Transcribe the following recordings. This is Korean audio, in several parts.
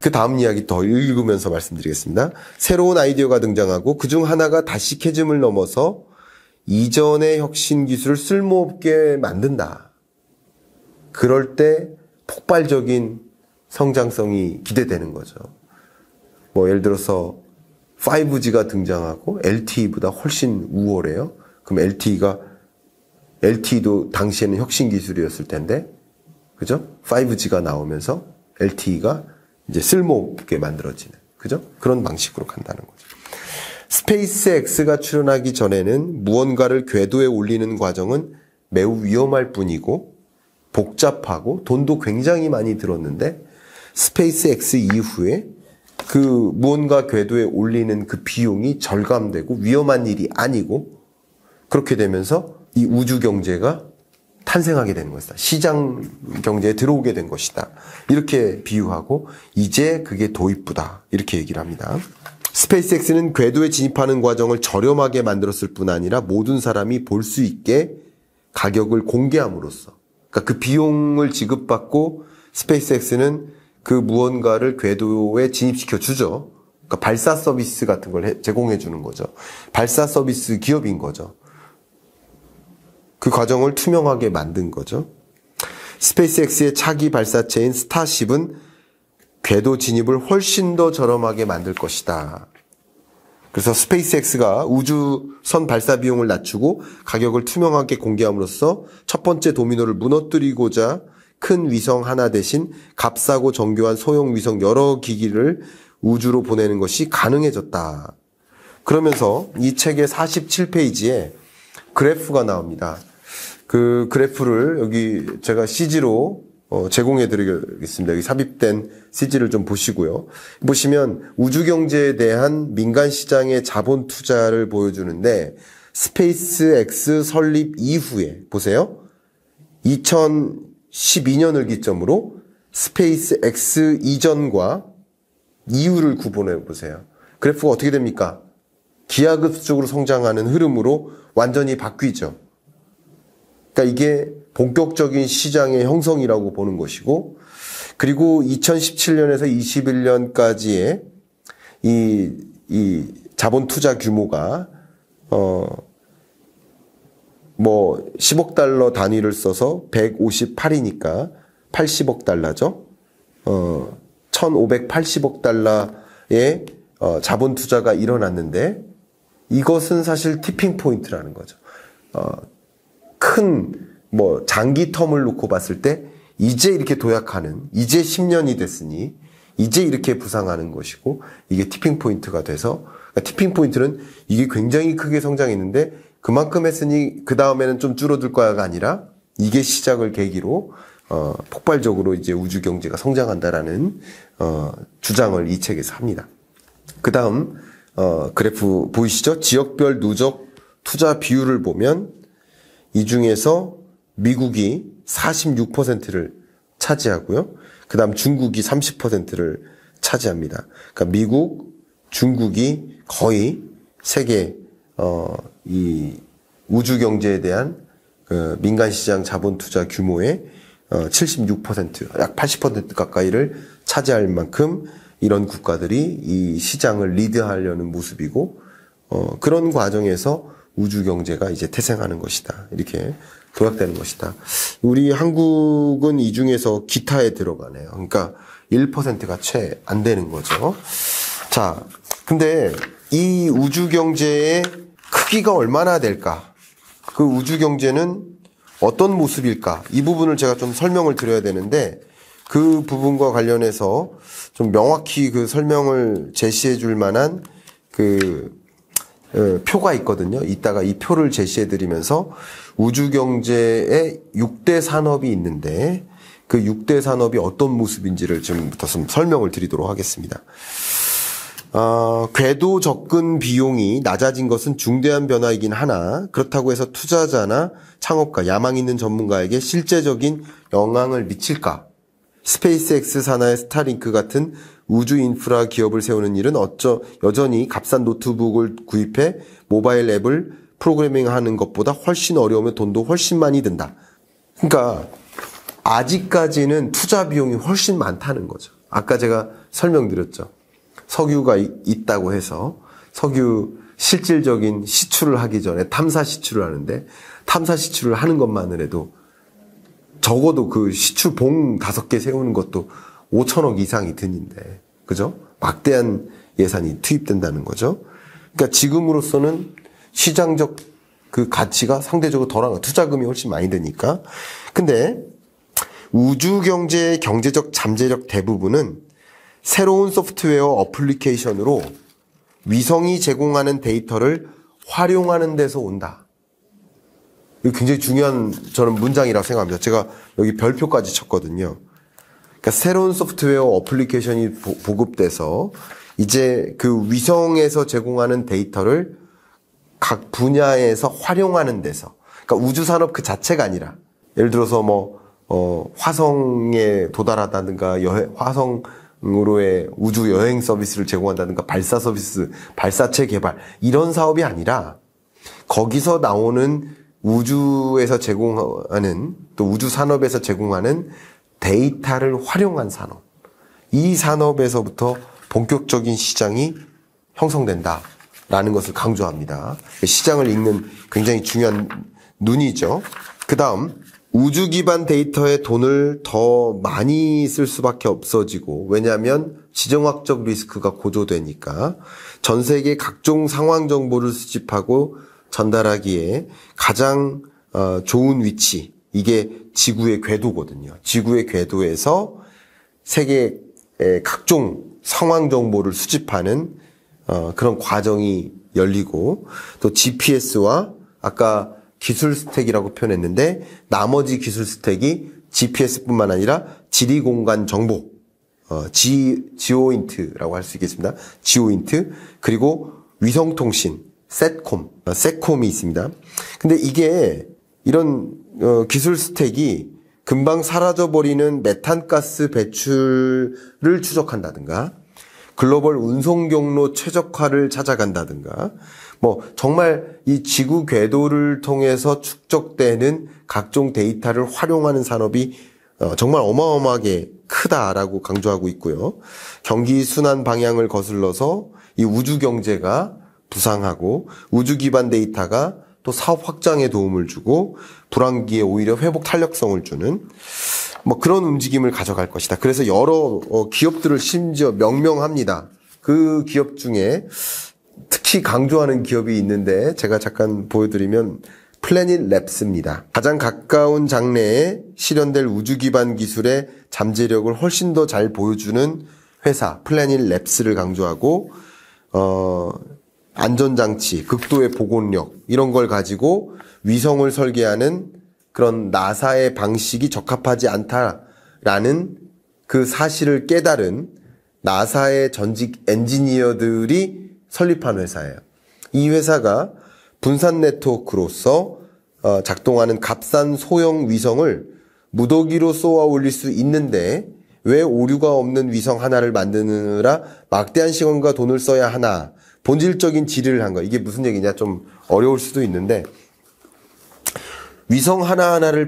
그 다음 이야기 더 읽으면서 말씀드리겠습니다. 새로운 아이디어가 등장하고 그중 하나가 다시 캐즘을 넘어서 이전의 혁신 기술을 쓸모없게 만든다. 그럴 때 폭발적인 성장성이 기대되는 거죠. 뭐 예를 들어서 5G가 등장하고 LTE보다 훨씬 우월해요. 그럼 LTE도 당시에는 혁신 기술이었을 텐데, 그죠? 5G가 나오면서 LTE가 이제 쓸모없게 만들어지는, 그죠? 그런 방식으로 간다는 거죠. 스페이스X가 출현하기 전에는 무언가를 궤도에 올리는 과정은 매우 위험할 뿐이고 복잡하고 돈도 굉장히 많이 들었는데, 스페이스X 이후에 그 무언가 궤도에 올리는 그 비용이 절감되고 위험한 일이 아니고, 그렇게 되면서 이 우주 경제가 탄생하게 되는 것이다. 시장 경제에 들어오게 된 것이다. 이렇게 비유하고 이제 그게 도입부다. 이렇게 얘기를 합니다. 스페이스X는 궤도에 진입하는 과정을 저렴하게 만들었을 뿐 아니라 모든 사람이 볼 수 있게 가격을 공개함으로써, 그러니까 그 비용을 지급받고 스페이스X는 그 무언가를 궤도에 진입시켜 주죠. 그러니까 발사 서비스 같은 걸 제공해 주는 거죠. 발사 서비스 기업인 거죠. 그 과정을 투명하게 만든 거죠. 스페이스X의 차기 발사체인 스타쉽은 궤도 진입을 훨씬 더 저렴하게 만들 것이다. 그래서 스페이스X가 우주선 발사 비용을 낮추고 가격을 투명하게 공개함으로써 첫 번째 도미노를 무너뜨리고자 큰 위성 하나 대신 값싸고 정교한 소형 위성 여러 기기를 우주로 보내는 것이 가능해졌다. 그러면서 이 책의 47페이지에 그래프가 나옵니다. 그 그래프를 여기 제가 CG로 제공해 드리겠습니다. 여기 삽입된 CG를 좀 보시고요. 보시면 우주 경제에 대한 민간 시장의 자본 투자를 보여주는데, 스페이스X 설립 이후에 보세요. 2012년을 기점으로 스페이스X 이전과 이후를 구분해 보세요. 그래프가 어떻게 됩니까? 기하급수적으로 성장하는 흐름으로 완전히 바뀌죠. 그러니까 이게 본격적인 시장의 형성이라고 보는 것이고, 그리고 2017년에서 21년까지의 이 자본 투자 규모가 뭐 10억 달러 단위를 써서 158이니까 80억 달러죠. 1580억 달러의 자본 투자가 일어났는데, 이것은 사실 티핑 포인트라는 거죠. 큰 뭐 장기 텀을 놓고 봤을 때 이제 이렇게 도약하는, 이제 10년이 됐으니 이제 이렇게 부상하는 것이고, 이게 티핑 포인트가 돼서, 그러니까 티핑 포인트는 이게 굉장히 크게 성장했는데 그만큼 했으니 그 다음에는 좀 줄어들 거야가 아니라, 이게 시작을 계기로 폭발적으로 이제 우주 경제가 성장한다라는 주장을 이 책에서 합니다. 그 다음 그래프 보이시죠? 지역별 누적 투자 비율을 보면 이 중에서 미국이 46%를 차지하고요. 그 다음 중국이 30%를 차지합니다. 그러니까 미국, 중국이 거의 세계 이 우주 경제에 대한 그 민간 시장 자본 투자 규모의 76%, 약 80% 가까이를 차지할 만큼 이런 국가들이 이 시장을 리드하려는 모습이고, 그런 과정에서 우주 경제가 이제 태생하는 것이다. 이렇게 도약되는 것이다. 우리 한국은 이 중에서 기타에 들어가네요. 그러니까 1%가 채 안 되는 거죠. 자, 근데 이 우주 경제의 크기가 얼마나 될까? 그 우주 경제는 어떤 모습일까? 이 부분을 제가 좀 설명을 드려야 되는데, 그 부분과 관련해서 좀 명확히 그 설명을 제시해 줄 만한 그 표가 있거든요. 이따가 이 표를 제시해 드리면서 우주 경제의 6대 산업이 있는데, 그 6대 산업이 어떤 모습인지를 지금부터 좀 설명을 드리도록 하겠습니다. 궤도 접근 비용이 낮아진 것은 중대한 변화이긴 하나, 그렇다고 해서 투자자나 창업가, 야망 있는 전문가에게 실제적인 영향을 미칠까? 스페이스X 산하의 스타링크 같은 우주 인프라 기업을 세우는 일은 여전히 값싼 노트북을 구입해 모바일 앱을 프로그래밍하는 것보다 훨씬 어려우며 돈도 훨씬 많이 든다. 그러니까 아직까지는 투자 비용이 훨씬 많다는 거죠. 아까 제가 설명드렸죠. 석유가 있다고 해서 석유 실질적인 시출을 하기 전에 탐사 시출을 하는데 탐사 시출을 하는 것만을 해도 적어도 그 시출 봉 5개 세우는 것도 5천억 이상이 드는데, 그죠? 막대한 예산이 투입된다는 거죠. 그러니까 지금으로서는 시장적 그 가치가 상대적으로 덜한 거, 투자금이 훨씬 많이 드니까. 근데 우주 경제의 경제적 잠재력 대부분은 새로운 소프트웨어 어플리케이션으로 위성이 제공하는 데이터를 활용하는 데서 온다. 이거 굉장히 중요한 저는 문장이라고 생각합니다. 제가 여기 별표까지 쳤거든요. 그러니까 새로운 소프트웨어 어플리케이션이 보급돼서 이제 그 위성에서 제공하는 데이터를 각 분야에서 활용하는 데서, 그러니까 우주 산업 그 자체가 아니라, 예를 들어서 화성에 도달하다든가 화성으로의 우주 여행 서비스를 제공한다든가 발사 서비스, 발사체 개발 이런 사업이 아니라 거기서 나오는 우주에서 제공하는, 또 우주 산업에서 제공하는 데이터를 활용한 산업, 이 산업에서부터 본격적인 시장이 형성된다라는 것을 강조합니다. 시장을 읽는 굉장히 중요한 눈이죠. 그 다음, 우주 기반 데이터에 돈을 더 많이 쓸 수밖에 없어지고, 왜냐하면 지정학적 리스크가 고조되니까 전 세계 각종 상황 정보를 수집하고 전달하기에 가장 좋은 위치, 이게 지구의 궤도거든요. 지구의 궤도에서 세계의 각종 상황 정보를 수집하는 그런 과정이 열리고, 또 GPS와 아까 기술 스택이라고 표현했는데 나머지 기술 스택이 GPS뿐만 아니라 지리공간 정보, 지오인트라고 할 수 있겠습니다. 지오인트, 그리고 위성통신, 셋콤이 있습니다. 근데 이게 이런 기술 스택이 금방 사라져버리는 메탄가스 배출을 추적한다든가, 글로벌 운송 경로 최적화를 찾아간다든가, 정말 이 지구 궤도를 통해서 축적되는 각종 데이터를 활용하는 산업이 정말 어마어마하게 크다라고 강조하고 있고요. 경기 순환 방향을 거슬러서 이 우주 경제가 부상하고 우주 기반 데이터가 또 사업 확장에 도움을 주고 불황기에 오히려 회복 탄력성을 주는 그런 움직임을 가져갈 것이다. 그래서 여러 기업들을 심지어 명명합니다. 그 기업 중에 특히 강조하는 기업이 있는데 제가 잠깐 보여드리면 플래닛 랩스입니다. 가장 가까운 장래에 실현될 우주 기반 기술의 잠재력을 훨씬 더 잘 보여주는 회사 플래닛 랩스를 강조하고, 안전장치, 극도의 복원력 이런 걸 가지고 위성을 설계하는 그런 나사의 방식이 적합하지 않다라는 그 사실을 깨달은 나사의 전직 엔지니어들이 설립한 회사예요. 이 회사가 분산 네트워크로서 작동하는 값싼 소형 위성을 무더기로 쏘아 올릴 수 있는데 왜 오류가 없는 위성 하나를 만드느라 막대한 시간과 돈을 써야 하나, 본질적인 질의를 한 거. 이게 무슨 얘기냐, 좀 어려울 수도 있는데, 위성 하나하나를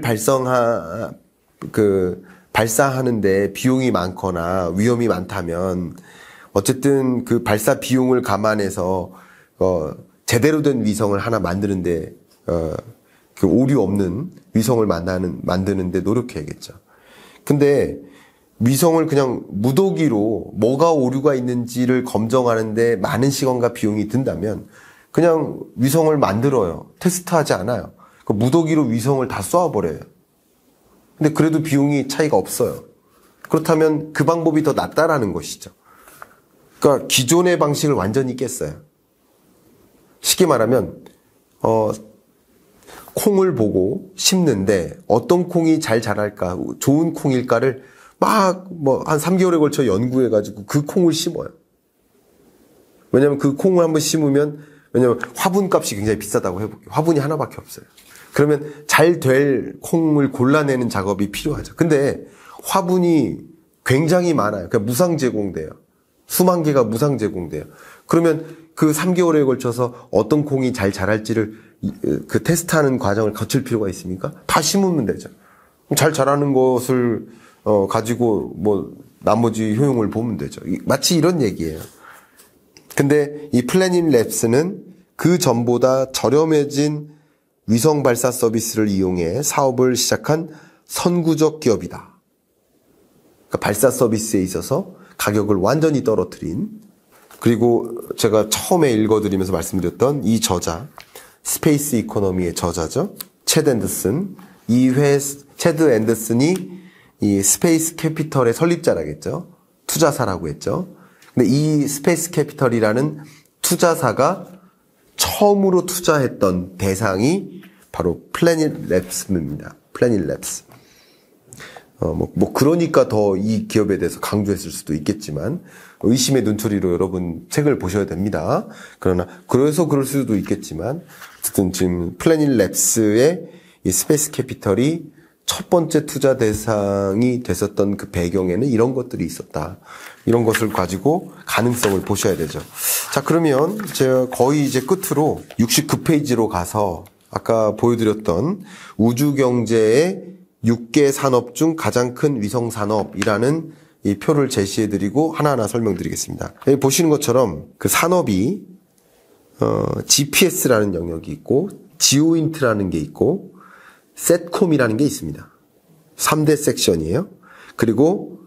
발사하는데 비용이 많거나 위험이 많다면 어쨌든 그 발사 비용을 감안해서 제대로 된 위성을 하나 만드는데 그 오류 없는 위성을 만드는데 노력해야겠죠. 근데 위성을 그냥 무더기로 뭐가 오류가 있는지를 검증하는데 많은 시간과 비용이 든다면 그냥 위성을 만들어요. 테스트하지 않아요. 무더기로 위성을 다 쏘아버려요. 근데 그래도 비용이 차이가 없어요. 그렇다면 그 방법이 더 낫다라는 것이죠. 그러니까 기존의 방식을 완전히 깼어요. 쉽게 말하면 콩을 보고 심는데 어떤 콩이 잘 자랄까, 좋은 콩일까를 막 한 3개월에 걸쳐 연구해가지고 그 콩을 심어요. 왜냐면 그 콩을 한번 심으면, 왜냐면 화분값이 굉장히 비싸다고 해볼게요. 화분이 하나밖에 없어요. 그러면 잘 될 콩을 골라내는 작업이 필요하죠. 근데 화분이 굉장히 많아요. 그러니까 무상 제공돼요. 수만 개가 무상 제공돼요. 그러면 그 3개월에 걸쳐서 어떤 콩이 잘 자랄지를 그 테스트하는 과정을 거칠 필요가 있습니까? 다 심으면 되죠. 잘 자라는 것을 가지고 나머지 효용을 보면 되죠. 마치 이런 얘기예요. 근데 이 플래닛 랩스는 그 전보다 저렴해진 위성 발사 서비스를 이용해 사업을 시작한 선구적 기업이다. 그러니까 발사 서비스에 있어서 가격을 완전히 떨어뜨린, 그리고 제가 처음에 읽어드리면서 말씀드렸던 이 저자, 스페이스 이코노미의 저자죠. 체드 앤더슨. 체드 앤더슨이 이 스페이스 캐피털의 설립자라겠죠. 투자사라고 했죠. 근데 이 스페이스 캐피털이라는 투자사가 처음으로 투자했던 대상이 바로 플래닛 랩스입니다. 플래닛 랩스. 그러니까 더 이 기업에 대해서 강조했을 수도 있겠지만, 의심의 눈초리로 여러분 책을 보셔야 됩니다. 그래서 그럴 수도 있겠지만, 어쨌든 지금 플래닛 랩스의 이 스페이스 캐피털이 첫 번째 투자 대상이 됐었던 그 배경에는 이런 것들이 있었다. 이런 것을 가지고 가능성을 보셔야 되죠. 자, 그러면 제가 거의 이제 끝으로 69페이지로 가서 아까 보여드렸던 우주경제의 6개 산업 중 가장 큰 위성산업이라는 이 표를 제시해드리고 하나하나 설명드리겠습니다. 여기 보시는 것처럼 그 산업이 GPS라는 영역이 있고 지오인트라는 게 있고 셋콤이라는 게 있습니다. 3대 섹션이에요. 그리고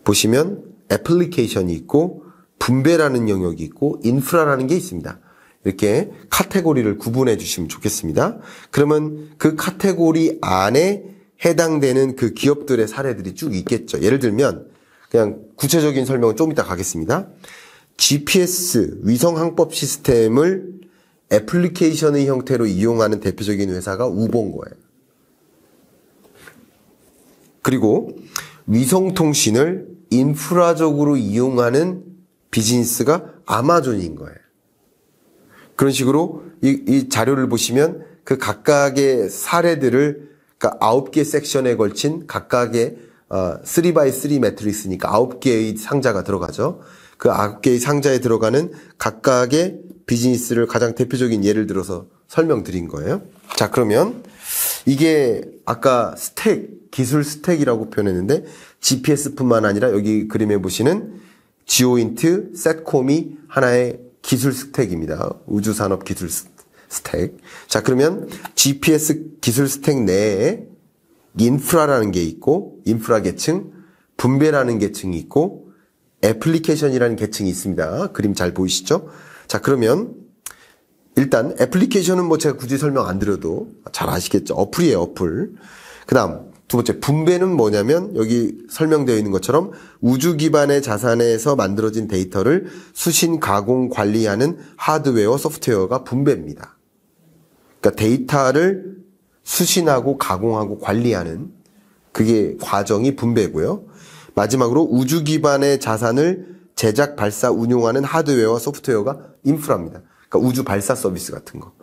보시면 애플리케이션이 있고 분배라는 영역이 있고 인프라라는 게 있습니다. 이렇게 카테고리를 구분해 주시면 좋겠습니다. 그러면 그 카테고리 안에 해당되는 그 기업들의 사례들이 쭉 있겠죠. 예를 들면 그냥 구체적인 설명은 좀 이따 가겠습니다. GPS 위성항법 시스템을 애플리케이션의 형태로 이용하는 대표적인 회사가 우버인 거예요. 그리고 위성통신을 인프라적으로 이용하는 비즈니스가 아마존인 거예요. 그런 식으로 이 자료를 보시면 그 각각의 사례들을, 그러니까 9개 섹션에 걸친 각각의 3x3 매트릭스니까 9개의 상자가 들어가죠. 그 9개의 상자에 들어가는 각각의 비즈니스를 가장 대표적인 예를 들어서 설명드린 거예요. 자, 그러면 이게 아까 기술 스택이라고 표현했는데 GPS뿐만 아니라 여기 그림에 보시는 지오인트, 셋콤이 하나의 기술 스택입니다. 우주산업 기술 스택. 자, 그러면 GPS 기술 스택 내에 인프라라는 게 있고, 인프라 계층, 분배라는 계층이 있고, 애플리케이션이라는 계층이 있습니다. 그림 잘 보이시죠? 자, 그러면 일단 애플리케이션은 뭐 제가 굳이 설명 안 드려도 잘 아시겠죠? 어플이에요, 어플. 그 다음 두 번째 분배는 뭐냐면 여기 설명되어 있는 것처럼 우주 기반의 자산에서 만들어진 데이터를 수신, 가공, 관리하는 하드웨어, 소프트웨어가 분배입니다. 그러니까 데이터를 수신하고 가공하고 관리하는 그게 과정이 분배고요. 마지막으로 우주 기반의 자산을 제작, 발사, 운용하는 하드웨어와 소프트웨어가 인프라입니다. 그러니까 우주 발사 서비스 같은 거.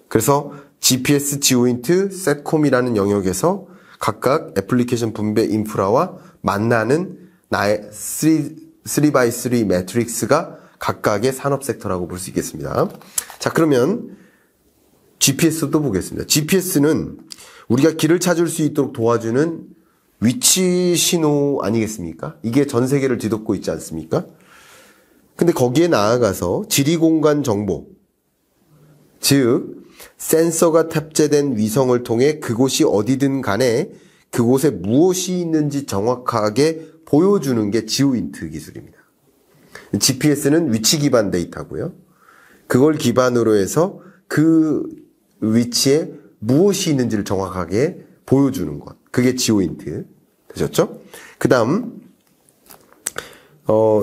그래서 GPS, 지오인트, 셋콤이라는 영역에서 각각 애플리케이션 분배 인프라와 만나는 나의 3x3 매트릭스가 각각의 산업 섹터라고 볼 수 있겠습니다. 자, 그러면 GPS도 보겠습니다. GPS는 우리가 길을 찾을 수 있도록 도와주는 위치 신호 아니겠습니까? 이게 전 세계를 뒤덮고 있지 않습니까? 근데 거기에 나아가서 지리공간 정보, 즉 센서가 탑재된 위성을 통해 그곳이 어디든 간에 그곳에 무엇이 있는지 정확하게 보여주는 게 지오인트 기술입니다. GPS는 위치 기반 데이터고요. 그걸 기반으로 해서 그 위치에 무엇이 있는지를 정확하게 보여주는 것. 그게 지오인트. 되셨죠? 그 다음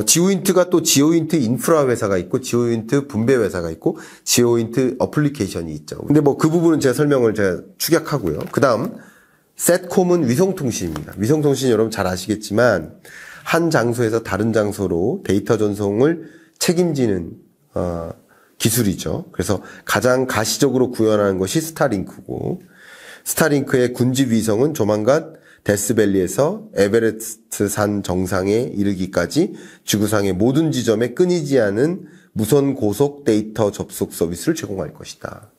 지오인트가 또 지오인트 인프라 회사가 있고 지오인트 분배 회사가 있고 지오인트 어플리케이션이 있죠. 근데 뭐 그 부분은 제가 설명을 제가 축약하고요. 그 다음 셋콤은 위성통신입니다. 위성통신 여러분 잘 아시겠지만 한 장소에서 다른 장소로 데이터 전송을 책임지는 기술이죠. 그래서 가장 가시적으로 구현하는 것이 스타링크고, 스타링크의 군집 위성은 조만간 데스밸리에서 에베레스트 산 정상에 이르기까지 지구상의 모든 지점에 끊이지 않은 무선 고속 데이터 접속 서비스를 제공할 것이다.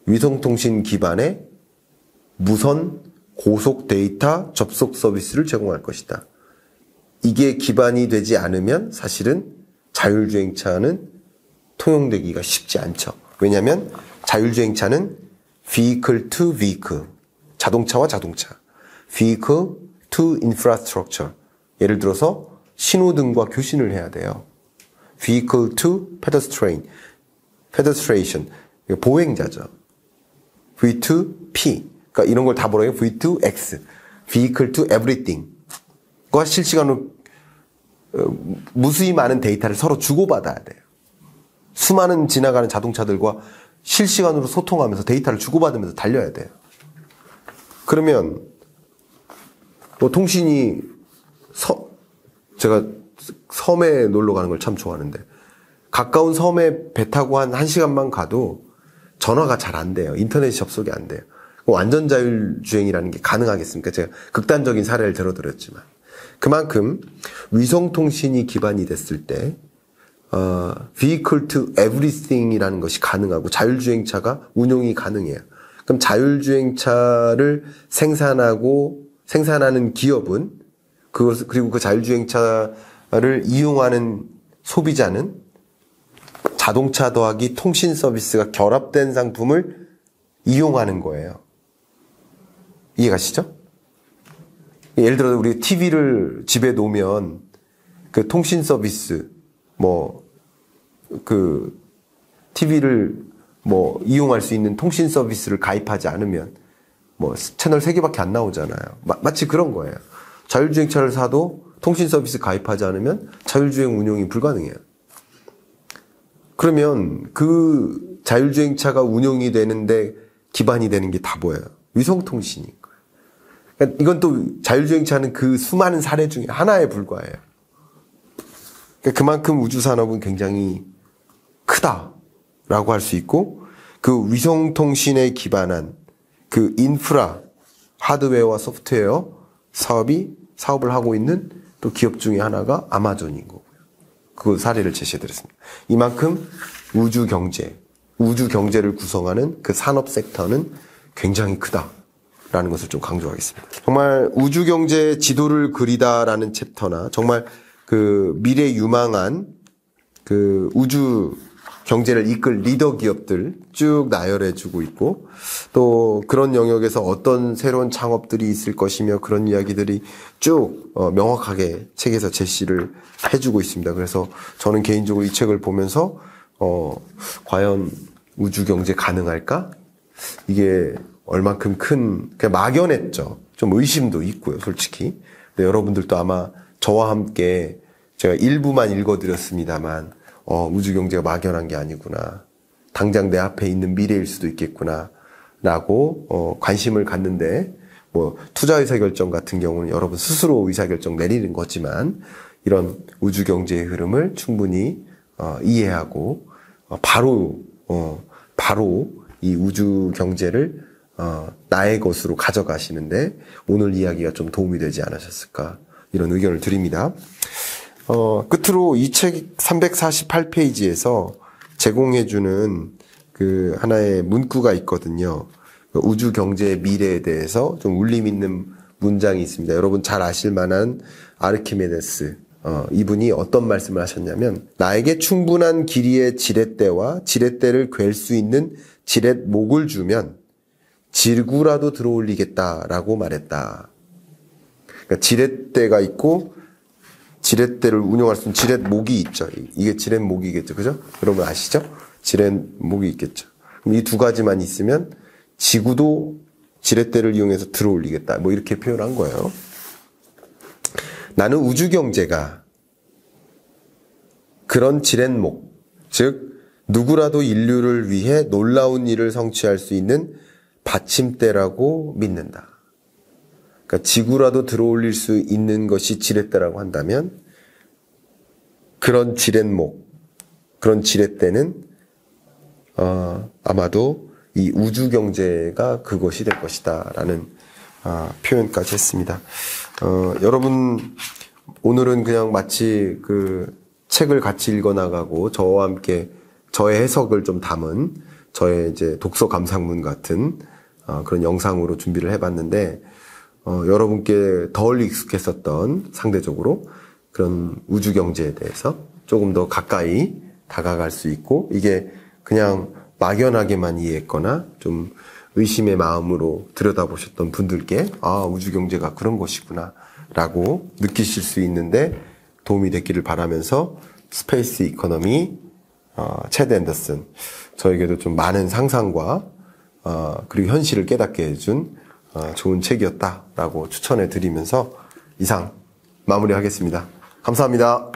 위성통신 기반의 무선 고속 데이터 접속 서비스를 제공할 것이다. 이게 기반이 되지 않으면 사실은 자율주행차는 통용되기가 쉽지 않죠. 왜냐하면 자율주행차는 vehicle to vehicle, 자동차와 자동차, vehicle to infrastructure. 예를 들어서 신호등과 교신을 해야 돼요. vehicle to pedestrian, 보행자죠. V to P, 그러니까 이런 걸 다 뭐라고 해요? V to X, vehicle to everything과 실시간으로 무수히 많은 데이터를 서로 주고받아야 돼요. 수많은 지나가는 자동차들과 실시간으로 소통하면서 데이터를 주고받으면서 달려야 돼요. 그러면 뭐 통신이 제가 섬에 놀러 가는 걸 참 좋아하는데 가까운 섬에 배 타고 한 1시간만 가도 전화가 잘 안 돼요. 인터넷 접속이 안 돼요. 완전 자율주행이라는 게 가능하겠습니까? 제가 극단적인 사례를 들어드렸지만 그만큼 위성통신이 기반이 됐을 때 vehicle to everything이라는 것이 가능하고 자율주행차가 운용이 가능해요. 그럼 자율주행차를 생산하는 기업은 그리고 그 자율주행차를 이용하는 소비자는 자동차 더하기 통신 서비스가 결합된 상품을 이용하는 거예요. 이해가시죠? 예를 들어 우리 TV를 집에 놓으면 그 통신 서비스 TV를 이용할 수 있는 통신 서비스를 가입하지 않으면 채널 3개밖에 안 나오잖아요. 마치 그런 거예요. 자율주행차를 사도 통신 서비스 가입하지 않으면 자율주행 운용이 불가능해요. 그러면 그 자율주행차가 운용이 되는데 기반이 되는 게 다 뭐예요? 위성통신인 거예요. 그러니까 이건 또 자율주행차는 그 수많은 사례 중에 하나에 불과해요. 그러니까 그만큼 우주산업은 굉장히 크다라고 할 수 있고 그 위성통신에 기반한 그 인프라, 하드웨어와 소프트웨어 사업을 하고 있는 또 기업 중에 하나가 아마존인 거고요. 그 사례를 제시해드렸습니다. 이만큼 우주 경제를 구성하는 그 산업 섹터는 굉장히 크다라는 것을 좀 강조하겠습니다. 정말 우주 경제 지도를 그리다라는 챕터나 정말 그 미래 유망한 그 우주 경제를 이끌 리더 기업들 쭉 나열해주고 있고 또 그런 영역에서 어떤 새로운 창업들이 있을 것이며 그런 이야기들이 쭉 명확하게 책에서 제시를 해주고 있습니다. 그래서 저는 개인적으로 이 책을 보면서 과연 우주 경제 가능할까? 이게 얼만큼 그냥 막연했죠. 좀 의심도 있고요, 솔직히. 근데 여러분들도 아마 저와 함께 제가 일부만 읽어드렸습니다만 우주 경제가 막연한 게 아니구나. 당장 내 앞에 있는 미래일 수도 있겠구나. 라고 관심을 갖는데 투자 의사결정 같은 경우는 여러분 스스로 의사결정 내리는 거지만 이런 우주 경제의 흐름을 충분히 이해하고 바로 이 우주 경제를 나의 것으로 가져가시는데 오늘 이야기가 좀 도움이 되지 않으셨을까 이런 의견을 드립니다. 끝으로 이 책 348페이지에서 제공해주는 그 하나의 문구가 있거든요. 우주 경제의 미래에 대해서 좀 울림 있는 문장이 있습니다. 여러분 잘 아실 만한 아르키메데스. 이분이 어떤 말씀을 하셨냐면 나에게 충분한 길이의 지렛대와 지렛대를 괸 수 있는 지렛목을 주면 지구라도 들어올리겠다라고 말했다. 그러니까 지렛대가 있고 지렛대를 운용할 수 있는 지렛목이 있죠. 이게 지렛목이겠죠. 그죠? 여러분 아시죠? 지렛목이 있겠죠. 그럼 이 두 가지만 있으면 지구도 지렛대를 이용해서 들어올리겠다. 이렇게 표현한 거예요. 나는 우주 경제가 그런 지렛목, 즉 누구라도 인류를 위해 놀라운 일을 성취할 수 있는 받침대라고 믿는다. 그러니까 지구라도 들어올릴 수 있는 것이 지렛대라고 한다면 그런 지렛목, 그런 지렛대는 아마도 이 우주 경제가 그것이 될 것이다라는 표현까지 했습니다. 여러분 오늘은 그냥 마치 그 책을 같이 읽어나가고 저와 함께 저의 해석을 좀 담은 저의 이제 독서 감상문 같은 그런 영상으로 준비를 해봤는데 여러분께 덜 익숙했었던 상대적으로 그런 우주 경제에 대해서 조금 더 가까이 다가갈 수 있고, 이게 그냥 막연하게만 이해했거나 좀 의심의 마음으로 들여다보셨던 분들께 우주 경제가 그런 것이구나 라고 느끼실 수 있는데 도움이 됐기를 바라면서, 스페이스 이코노미 체드 앤더슨, 저에게도 좀 많은 상상과 그리고 현실을 깨닫게 해준 좋은 책이었다라고 추천해 드리면서 이상 마무리하겠습니다. 감사합니다.